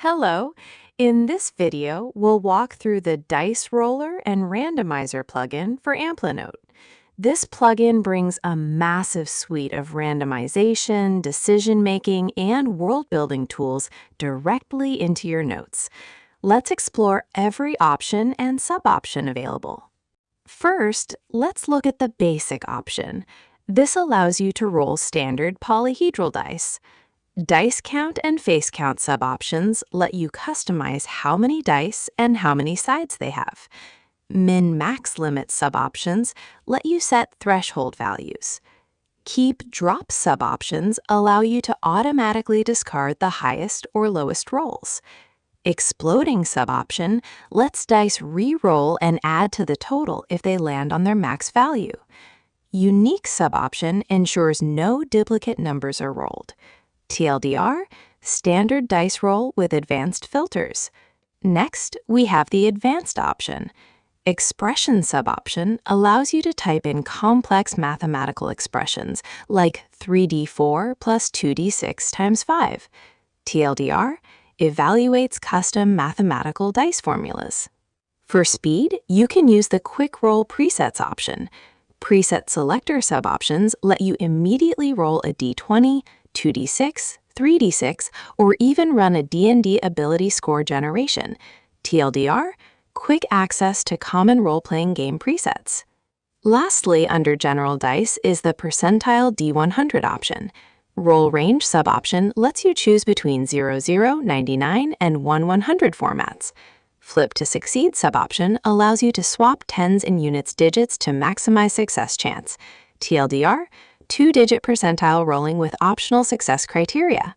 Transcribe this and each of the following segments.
Hello! In this video, we'll walk through the Dice Roller and Randomizer plugin for Amplenote. This plugin brings a massive suite of randomization, decision-making, and world-building tools directly into your notes. Let's explore every option and sub-option available. First, let's look at the basic option. This allows you to roll standard polyhedral dice. Dice count and face count sub-options let you customize how many dice and how many sides they have. Min-max limit sub-options let you set threshold values. Keep-drop sub-options allow you to automatically discard the highest or lowest rolls. Exploding sub-option lets dice re-roll and add to the total if they land on their max value. Unique sub-option ensures no duplicate numbers are rolled. TLDR, standard dice roll with advanced filters. Next, we have the advanced option. Expression sub-option allows you to type in complex mathematical expressions like 3d4 plus 2d6 times 5. TLDR evaluates custom mathematical dice formulas. For speed, you can use the Quick Roll Presets option. Preset selector sub-options let you immediately roll a d20, 2d6, 3d6, or even run a D&D ability score generation. TLDR, quick access to common role-playing game presets. Lastly, under General Dice is the Percentile D100 option. Roll Range sub-option lets you choose between 00, 99, and 100 formats. Flip to Succeed sub-option allows you to swap tens and units digits to maximize success chance. TLDR, 2-digit percentile rolling with optional success criteria.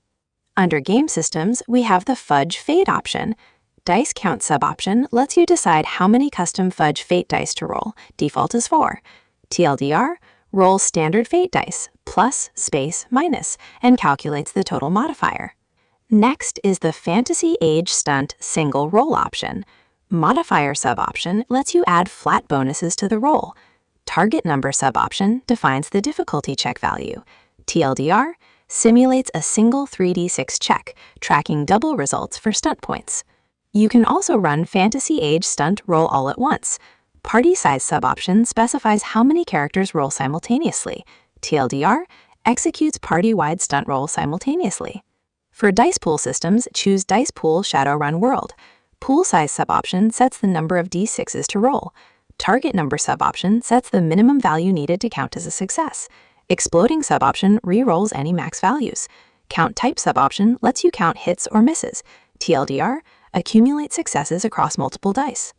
Under Game Systems, we have the Fudge Fate option. Dice Count sub-option lets you decide how many custom Fudge Fate dice to roll. Default is 4. TLDR, roll standard Fate dice, plus, space, minus, and calculates the total modifier. Next is the Fantasy Age Stunt single roll option. Modifier sub-option lets you add flat bonuses to the roll. Target number sub-option defines the difficulty check value. TLDR simulates a single 3d6 check, tracking double results for stunt points. You can also run Fantasy Age Stunt Roll all at once. Party size sub-option specifies how many characters roll simultaneously. TLDR executes party-wide stunt roll simultaneously. For dice pool systems, choose Dice Pool Shadowrun World. Pool size sub-option sets the number of d6s to roll. Target number sub-option sets the minimum value needed to count as a success. Exploding sub-option re-rolls any max values. Count type sub-option lets you count hits or misses. TLDR accumulates successes across multiple dice.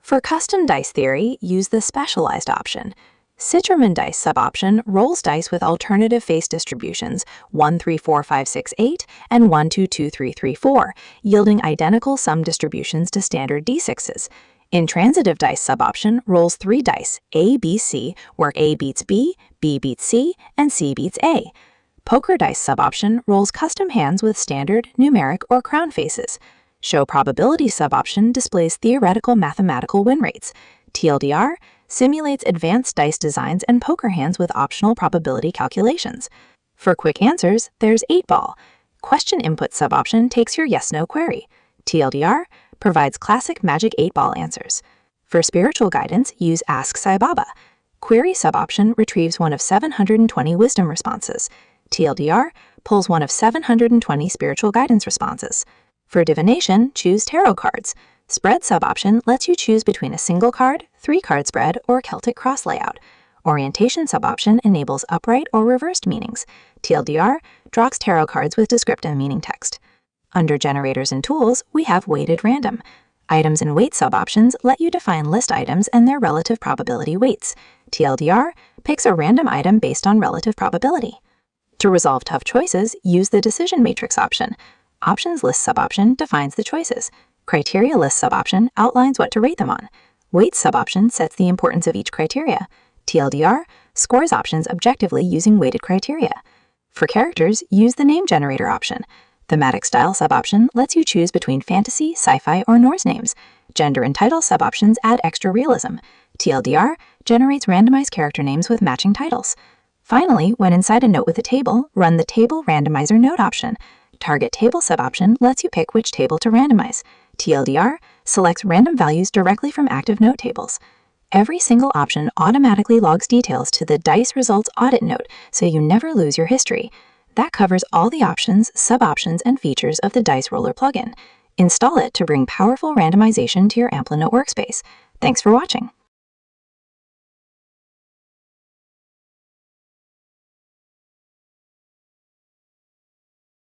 For custom dice theory, use the specialized option. Citroen dice sub-option rolls dice with alternative face distributions 1, 3, 4, 5, 6, 8 and 1, 2, 2, 3, 3, 4, yielding identical sum distributions to standard d6s. Intransitive dice sub-option rolls 3 dice, A, B, C, where A beats B beats C, and C beats A. Poker dice sub-option rolls custom hands with standard, numeric, or crown faces. Show probability sub-option displays theoretical mathematical win rates. TLDR simulates advanced dice designs and poker hands with optional probability calculations. For quick answers, there's 8-Ball. Question input sub-option takes your yes-no query. TLDR provides classic Magic 8-Ball answers. For spiritual guidance, use Ask Sai Baba. Query sub-option retrieves one of 720 wisdom responses. TLDR pulls one of 720 spiritual guidance responses. For divination, choose tarot cards. Spread sub-option lets you choose between a single card, 3-card spread, or Celtic cross layout. Orientation sub-option enables upright or reversed meanings. TLDR draws tarot cards with descriptive meaning text. Under Generators and Tools, we have Weighted Random. Items and weight sub-options let you define list items and their relative probability weights. TLDR picks a random item based on relative probability. To resolve tough choices, use the Decision Matrix option. Options List sub-option defines the choices. Criteria List sub-option outlines what to rate them on. Weight sub-option sets the importance of each criteria. TLDR scores options objectively using weighted criteria. For characters, use the Name Generator option. Thematic Style sub-option lets you choose between fantasy, sci-fi, or Norse names. Gender and title sub-options add extra realism. TLDR generates randomized character names with matching titles. Finally, when inside a note with a table, run the Table Randomizer Note option. Target Table suboption lets you pick which table to randomize. TLDR selects random values directly from active note tables. Every single option automatically logs details to the Dice Results Audit Note, so you never lose your history. That covers all the options, sub-options, and features of the Dice Roller plugin. Install it to bring powerful randomization to your Amplenote workspace. Thanks for watching.